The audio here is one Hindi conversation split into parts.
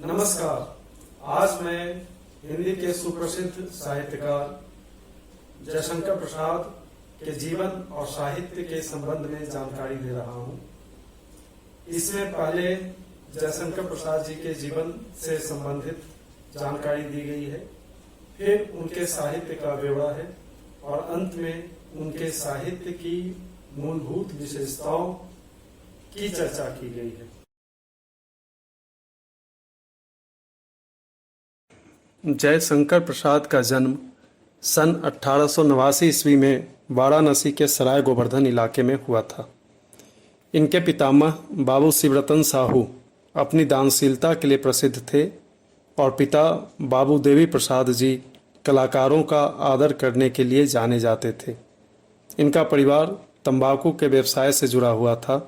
नमस्कार। आज मैं हिंदी के सुप्रसिद्ध साहित्यकार जयशंकर प्रसाद के जीवन और साहित्य के संबंध में जानकारी दे रहा हूँ। इसमें पहले जयशंकर प्रसाद जी के जीवन से संबंधित जानकारी दी गई है, फिर उनके साहित्य का ब्यौरा है और अंत में उनके साहित्य की मूलभूत विशेषताओं की चर्चा की गई है। जयशंकर प्रसाद का जन्म सन 1889 ईस्वी में वाराणसी के सराय गोवर्धन इलाके में हुआ था। इनके पितामह बाबू शिवरतन साहू अपनी दानशीलता के लिए प्रसिद्ध थे और पिता बाबू देवी प्रसाद जी कलाकारों का आदर करने के लिए जाने जाते थे। इनका परिवार तंबाकू के व्यवसाय से जुड़ा हुआ था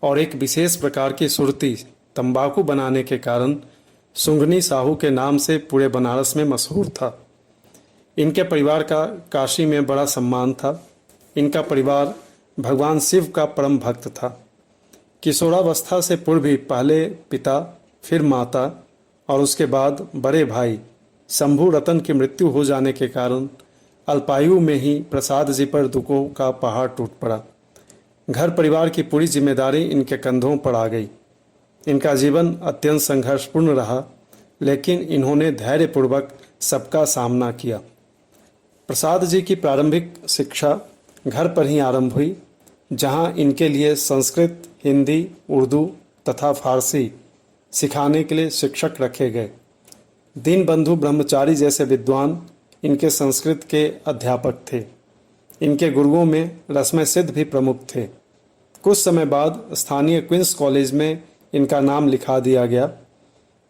और एक विशेष प्रकार की सुरती तंबाकू बनाने के कारण सुंगनी साहू के नाम से पूरे बनारस में मशहूर था। इनके परिवार का काशी में बड़ा सम्मान था। इनका परिवार भगवान शिव का परम भक्त था। किशोरावस्था से पूर्व ही पहले पिता, फिर माता और उसके बाद बड़े भाई शंभू रतन की मृत्यु हो जाने के कारण अल्पायु में ही प्रसाद जी पर दुखों का पहाड़ टूट पड़ा। घर परिवार की पूरी जिम्मेदारी इनके कंधों पर आ गई। इनका जीवन अत्यंत संघर्षपूर्ण रहा, लेकिन इन्होंने धैर्यपूर्वक सबका सामना किया। प्रसाद जी की प्रारंभिक शिक्षा घर पर ही आरंभ हुई, जहां इनके लिए संस्कृत, हिंदी, उर्दू तथा फारसी सिखाने के लिए शिक्षक रखे गए। दीनबंधु ब्रह्मचारी जैसे विद्वान इनके संस्कृत के अध्यापक थे। इनके गुरुओं में रश्मय सिद्ध भी प्रमुख थे। कुछ समय बाद स्थानीय क्वींस कॉलेज में इनका नाम लिखा दिया गया,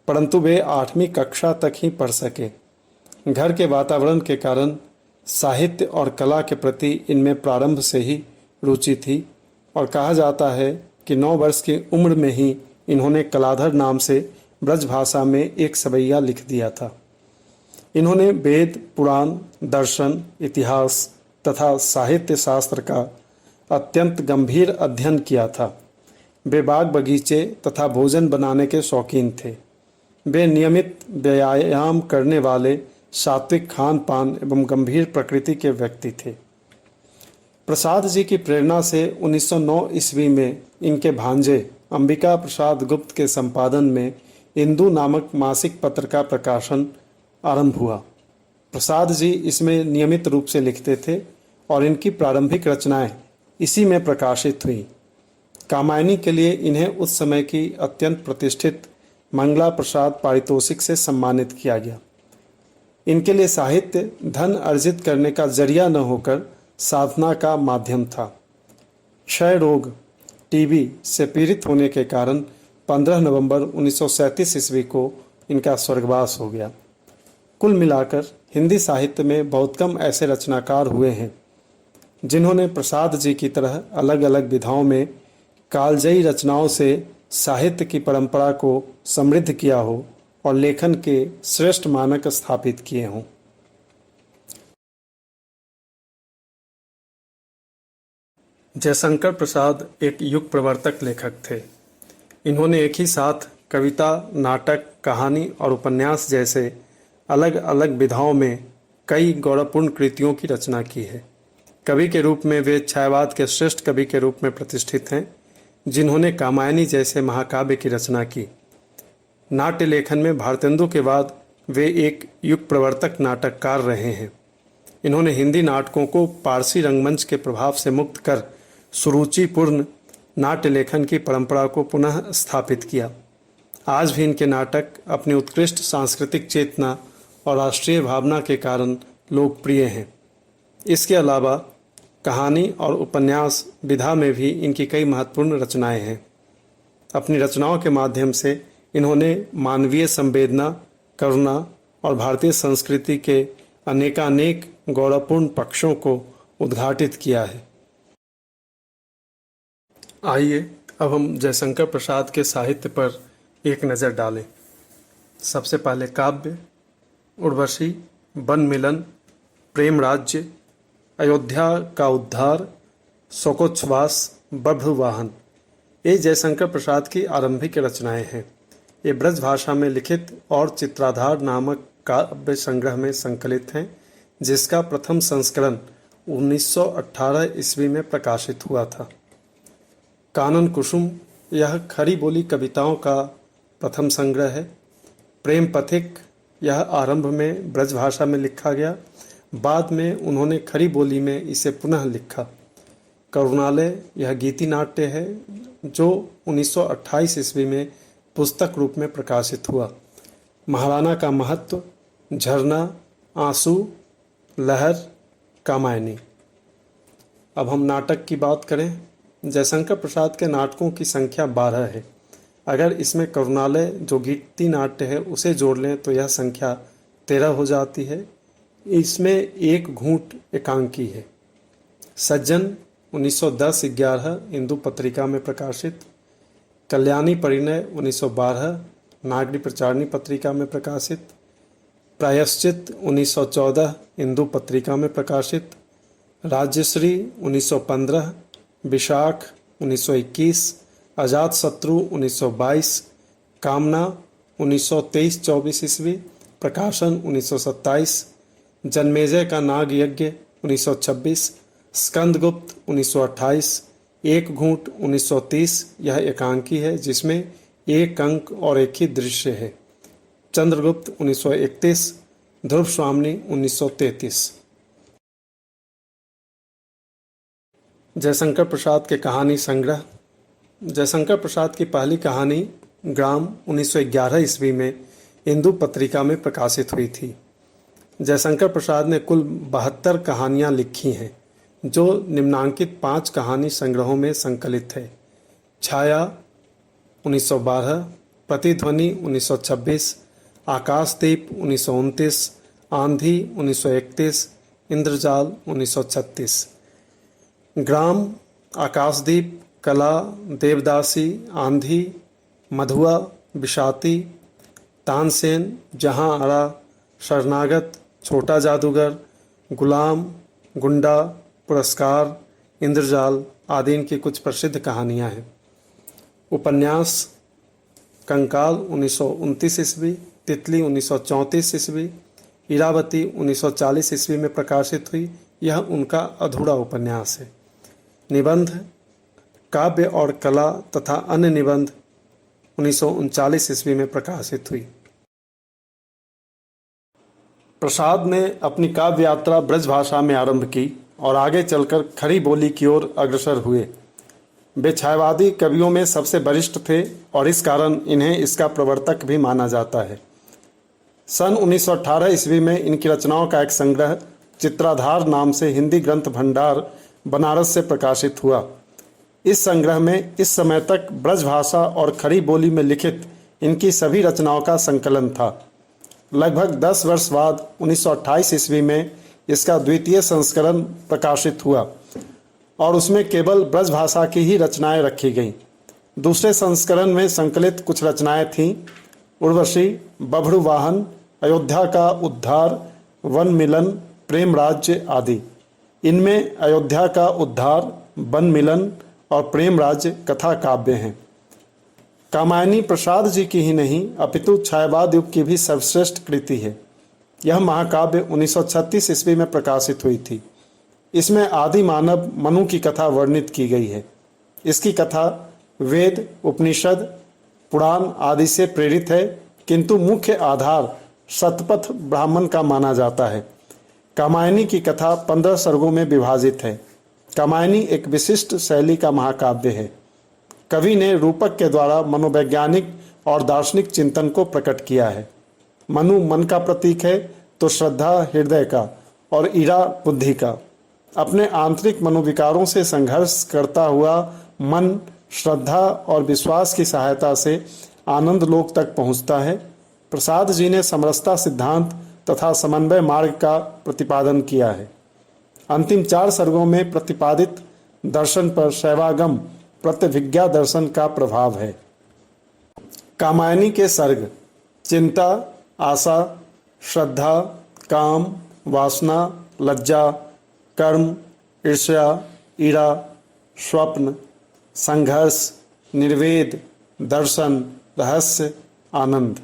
परंतु वे 8वीं कक्षा तक ही पढ़ सके। घर के वातावरण के कारण साहित्य और कला के प्रति इनमें प्रारंभ से ही रुचि थी और कहा जाता है कि 9 वर्ष की उम्र में ही इन्होंने कलाधर नाम से ब्रज भाषा में एक सवैया लिख दिया था। इन्होंने वेद, पुराण, दर्शन, इतिहास तथा साहित्य शास्त्र का अत्यंत गंभीर अध्ययन किया था। वे बाग बगीचे तथा भोजन बनाने के शौकीन थे। वे नियमित व्यायाम करने वाले, सात्विक खान पान एवं गंभीर प्रकृति के व्यक्ति थे। प्रसाद जी की प्रेरणा से 1909 ईस्वी में इनके भांजे अंबिका प्रसाद गुप्त के संपादन में इंदु नामक मासिक पत्र का प्रकाशन आरंभ हुआ। प्रसाद जी इसमें नियमित रूप से लिखते थे और इनकी प्रारंभिक रचनाएं इसी में प्रकाशित हुई। कामायनी के लिए इन्हें उस समय की अत्यंत प्रतिष्ठित मंगला प्रसाद पारितोषिक से सम्मानित किया गया। इनके लिए साहित्य धन अर्जित करने का जरिया न होकर साधना का माध्यम था। क्षय रोग, टीबी से पीड़ित होने के कारण 15 नवंबर 1937 ईस्वी को इनका स्वर्गवास हो गया। कुल मिलाकर हिंदी साहित्य में बहुत कम ऐसे रचनाकार हुए हैं जिन्होंने प्रसाद जी की तरह अलग अलग विधाओं में कालजयी रचनाओं से साहित्य की परंपरा को समृद्ध किया हो और लेखन के श्रेष्ठ मानक स्थापित किए हों। जयशंकर प्रसाद एक युग प्रवर्तक लेखक थे। इन्होंने एक ही साथ कविता, नाटक, कहानी और उपन्यास जैसे अलग अलग विधाओं में कई गौरवपूर्ण कृतियों की रचना की है। कवि के रूप में वे छायावाद के श्रेष्ठ कवि के रूप में प्रतिष्ठित हैं, जिन्होंने कामायनी जैसे महाकाव्य की रचना की। नाट्य लेखन में भारतेंदु के बाद वे एक युग प्रवर्तक नाटककार रहे हैं। इन्होंने हिंदी नाटकों को पारसी रंगमंच के प्रभाव से मुक्त कर सुरुचिपूर्ण नाट्य लेखन की परंपरा को पुनः स्थापित किया। आज भी इनके नाटक अपनी उत्कृष्ट सांस्कृतिक चेतना और राष्ट्रीय भावना के कारण लोकप्रिय हैं। इसके अलावा कहानी और उपन्यास विधा में भी इनकी कई महत्वपूर्ण रचनाएं हैं। अपनी रचनाओं के माध्यम से इन्होंने मानवीय संवेदना, करुणा और भारतीय संस्कृति के अनेकानेक गौरवपूर्ण पक्षों को उद्घाटित किया है। आइए अब हम जयशंकर प्रसाद के साहित्य पर एक नज़र डालें। सबसे पहले काव्य। उर्वशी, वन मिलन, प्रेम राज्य, अयोध्या का उद्धार, शोकोच्छ्वास, बभ्रुवाहन, ये जयशंकर प्रसाद की आरंभिक रचनाएं हैं। ये ब्रज भाषा में लिखित और चित्राधार नामक काव्य संग्रह में संकलित हैं, जिसका प्रथम संस्करण 1918 ईस्वी में प्रकाशित हुआ था। कानन कुसुम यह खरी बोली कविताओं का प्रथम संग्रह है। प्रेम पथिक यह आरंभ में ब्रज भाषा में लिखा गया, बाद में उन्होंने खरी बोली में इसे पुनः लिखा। करुणालय यह गीति नाट्य है जो 1928 ईस्वी में पुस्तक रूप में प्रकाशित हुआ। महाराणा का महत्व, झरना, आंसू, लहर, कामायनी। अब हम नाटक की बात करें। जयशंकर प्रसाद के नाटकों की संख्या 12 है। अगर इसमें करुणालय जो गीति नाट्य है उसे जोड़ लें तो यह संख्या 13 हो जाती है। इसमें एक घूंट एकांकी है। सज्जन 1910-11 हिंदू पत्रिका में प्रकाशित। कल्याणी परिणय 1912 नागरी प्रचारणी पत्रिका में प्रकाशित। प्रायश्चित 1914 हिंदू पत्रिका में प्रकाशित। राज्यश्री 1915, विशाख 1921, अजातशत्रु 1922, कामना 1923-24 ईस्वी, प्रकाशन 1927, जन्मेजय का नाग यज्ञ 1926, स्कंदगुप्त 1928, एक घूंट 1930 यह एकांकी है जिसमें एक अंक और एक ही दृश्य है। चंद्रगुप्त 1931, ध्रुव स्वामिनी 1933। जयशंकर प्रसाद के कहानी संग्रह। जयशंकर प्रसाद की पहली कहानी ग्राम 1911 ईस्वी में हिंदू पत्रिका में प्रकाशित हुई थी। जयशंकर प्रसाद ने कुल 72 कहानियाँ लिखी हैं जो निम्नांकित 5 कहानी संग्रहों में संकलित है। छाया 1912, प्रतिध्वनि 1926, आकाशदीप 1929, आंधी 1931, इंद्रजाल 1936। ग्राम, आकाशदीप, कला, देवदासी, आंधी, मधुआ, विषाती, तानसेन, जहां आरा, शरणागत, छोटा जादूगर, गुलाम, गुंडा, पुरस्कार, इंद्रजाल आदि इनकी कुछ प्रसिद्ध कहानियां हैं। उपन्यास कंकाल 1929 ईस्वी, तितली 1934 ईस्वी, इरावती 1940 ईस्वी में प्रकाशित हुई। यह उनका अधूरा उपन्यास है। निबंध, काव्य और कला तथा अन्य निबंध 1939 ईस्वी में प्रकाशित हुई। प्रसाद ने अपनी काव्य यात्रा ब्रज भाषा में आरंभ की और आगे चलकर खरी बोली की ओर अग्रसर हुए। वे छायावादी कवियों में सबसे वरिष्ठ थे और इस कारण इन्हें इसका प्रवर्तक भी माना जाता है। सन 1918 ईस्वी में इनकी रचनाओं का एक संग्रह चित्राधार नाम से हिंदी ग्रंथ भंडार बनारस से प्रकाशित हुआ। इस संग्रह में इस समय तक ब्रज भाषा और खड़ी बोली में लिखित इनकी सभी रचनाओं का संकलन था। लगभग 10 वर्ष बाद 1928 ईस्वी में इसका द्वितीय संस्करण प्रकाशित हुआ और उसमें केवल ब्रज भाषा की ही रचनाएं रखी गईं। दूसरे संस्करण में संकलित कुछ रचनाएं थीं उर्वशी, बभड़ू वाहन, अयोध्या का उद्धार, वन मिलन, प्रेम राज्य आदि। इनमें अयोध्या का उद्धार, वन मिलन और प्रेम राज्य कथा काव्य हैं। कामायनी प्रसाद जी की ही नहीं अपितु छायावाद युग की भी सर्वश्रेष्ठ कृति है। यह महाकाव्य 1936 ईस्वी में प्रकाशित हुई थी। इसमें आदि मानव मनु की कथा वर्णित की गई है। इसकी कथा वेद, उपनिषद, पुराण आदि से प्रेरित है, किंतु मुख्य आधार शतपथ ब्राह्मण का माना जाता है। कामायनी की कथा 15 सर्गों में विभाजित है। कामायनी एक विशिष्ट शैली का महाकाव्य है। कवि ने रूपक के द्वारा मनोवैज्ञानिक और दार्शनिक चिंतन को प्रकट किया है। मनु मन का प्रतीक है तो श्रद्धा हृदय का और ईरा बुद्धि का। अपने आंतरिक मनोविकारों से संघर्ष करता हुआ मन श्रद्धा और विश्वास की सहायता से आनंद लोक तक पहुंचता है। प्रसाद जी ने समरसता सिद्धांत तथा समन्वय मार्ग का प्रतिपादन किया है। अंतिम 4 सर्गों में प्रतिपादित दर्शन पर शैवागम प्रत्यभिज्ञा दर्शन का प्रभाव है। कामायनी के सर्ग चिंता, आशा, श्रद्धा, काम, वासना, लज्जा, कर्म, ईर्ष्या, ईरा, स्वप्न, संघर्ष, निर्वेद, दर्शन, रहस्य, आनंद।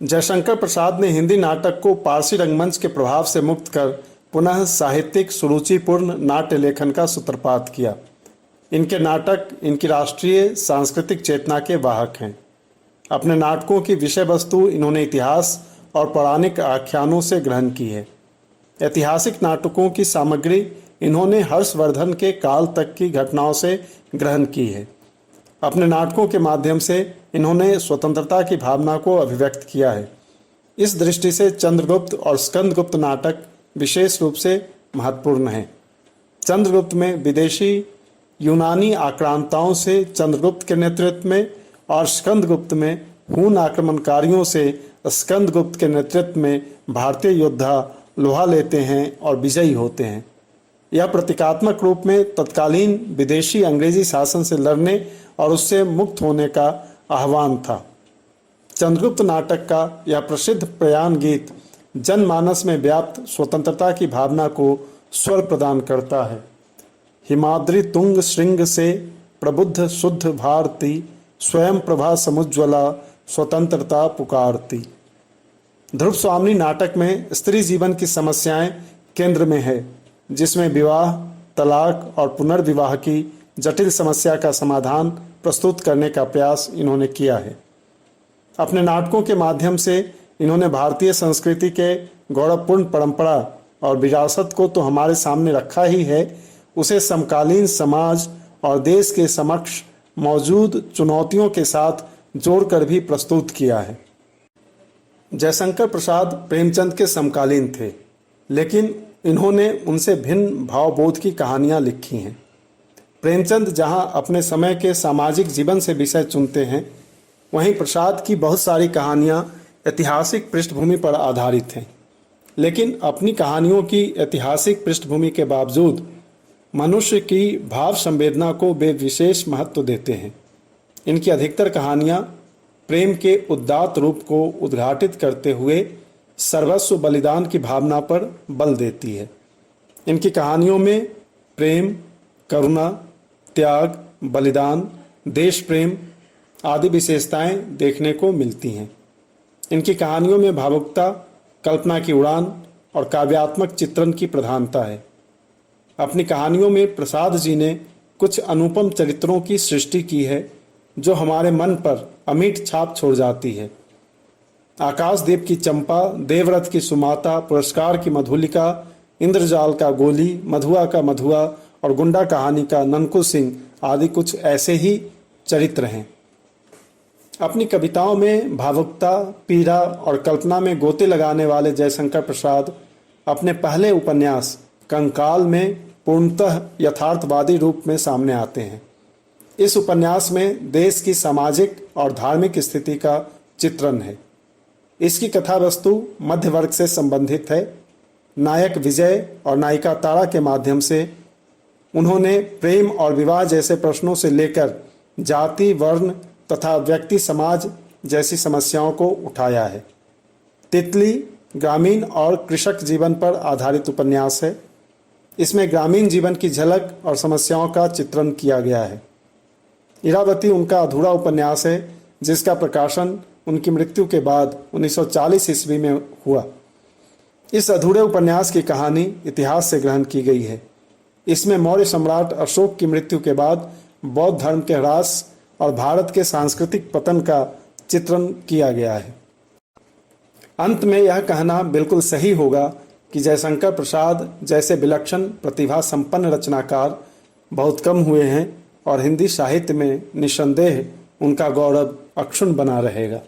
जयशंकर प्रसाद ने हिंदी नाटक को पारसी रंगमंच के प्रभाव से मुक्त कर पुनः साहित्यिक सुरुचिपूर्ण नाट्य लेखन का सूत्रपात किया। इनके नाटक इनकी राष्ट्रीय सांस्कृतिक चेतना के वाहक हैं। अपने नाटकों की विषय वस्तु इन्होंने इतिहास और पौराणिक आख्यानों से ग्रहण की है। ऐतिहासिक नाटकों की सामग्री इन्होंने हर्षवर्धन के काल तक की घटनाओं से ग्रहण की है। अपने नाटकों के माध्यम से इन्होंने स्वतंत्रता की भावना को अभिव्यक्त किया है। इस दृष्टि से चंद्रगुप्त और स्कंदगुप्त नाटक विशेष रूप से महत्वपूर्ण हैं। चंद्रगुप्त में विदेशी यूनानी आक्रांताओं से चंद्रगुप्त के नेतृत्व में और स्कंदगुप्त में हून आक्रमणकारियों से स्कंदगुप्त के नेतृत्व में भारतीय योद्धा लोहा लेते हैं और विजयी होते हैं। यह प्रतीकात्मक रूप में तत्कालीन विदेशी अंग्रेजी शासन से लड़ने और उससे मुक्त होने का आह्वान था। चंद्रगुप्त नाटक का यह प्रसिद्ध प्रयाण गीत जनमानस में व्याप्त स्वतंत्रता की भावना को स्वर प्रदान करता है। हिमाद्रि तुंग श्रृंग से प्रबुद्ध शुद्ध भारती, स्वयं प्रभा समुज्ज्वला स्वतंत्रता पुकारती। ध्रुव स्वामिनी नाटक में स्त्री जीवन की समस्याएं केंद्र में है, जिसमें विवाह, तलाक और पुनर्विवाह की जटिल समस्या का समाधान प्रस्तुत करने का प्रयास इन्होंने किया है। अपने नाटकों के माध्यम से इन्होंने भारतीय संस्कृति के गौरवपूर्ण परंपरा और विरासत को तो हमारे सामने रखा ही है, उसे समकालीन समाज और देश के समक्ष मौजूद चुनौतियों के साथ जोड़कर भी प्रस्तुत किया है। जयशंकर प्रसाद प्रेमचंद के समकालीन थे, लेकिन इन्होंने उनसे भिन्न भावबोध की कहानियाँ लिखी हैं। प्रेमचंद जहां अपने समय के सामाजिक जीवन से विषय चुनते हैं, वहीं प्रसाद की बहुत सारी कहानियां ऐतिहासिक पृष्ठभूमि पर आधारित हैं। लेकिन अपनी कहानियों की ऐतिहासिक पृष्ठभूमि के बावजूद मनुष्य की भाव संवेदना को वे विशेष महत्व देते हैं। इनकी अधिकतर कहानियां प्रेम के उदात्त रूप को उद्घाटित करते हुए सर्वस्व बलिदान की भावना पर बल देती है। इनकी कहानियों में प्रेम, करुणा, त्याग, बलिदान, देश प्रेम आदि विशेषताएं देखने को मिलती हैं। इनकी कहानियों में भावुकता, कल्पना की उड़ान और काव्यात्मक चित्रण की प्रधानता है। अपनी कहानियों में प्रसाद जी ने कुछ अनुपम चरित्रों की सृष्टि की है, जो हमारे मन पर अमिट छाप छोड़ जाती है। आकाशदीप की चंपा, देवव्रत की सुमाता, पुरस्कार की मधुलिका, इंद्रजाल का गोली, मधुआ का मधुआ और गुंडा कहानी का ननकू सिंह आदि कुछ ऐसे ही चरित्र हैं। अपनी कविताओं में भावुकता, पीड़ा और कल्पना में गोते लगाने वाले जयशंकर प्रसाद अपने पहले उपन्यास कंकाल में पूर्णतः यथार्थवादी रूप में सामने आते हैं। इस उपन्यास में देश की सामाजिक और धार्मिक स्थिति का चित्रण है। इसकी कथा वस्तु मध्य वर्ग से संबंधित है। नायक विजय और नायिका तारा के माध्यम से उन्होंने प्रेम और विवाह जैसे प्रश्नों से लेकर जाति, वर्ण तथा व्यक्ति समाज जैसी समस्याओं को उठाया है। तितली ग्रामीण और कृषक जीवन पर आधारित उपन्यास है। इसमें ग्रामीण जीवन की झलक और समस्याओं का चित्रण किया गया है। इरावती उनका अधूरा उपन्यास है, जिसका प्रकाशन उनकी मृत्यु के बाद 1940 ईस्वी में हुआ। इस अधूरे उपन्यास की कहानी इतिहास से ग्रहण की गई है। इसमें मौर्य सम्राट अशोक की मृत्यु के बाद बौद्ध धर्म के ह्रास और भारत के सांस्कृतिक पतन का चित्रण किया गया है। अंत में यह कहना बिल्कुल सही होगा कि जयशंकर प्रसाद जैसे विलक्षण प्रतिभा संपन्न रचनाकार बहुत कम हुए हैं और हिंदी साहित्य में निस्संदेह उनका गौरव अक्षुण्ण बना रहेगा।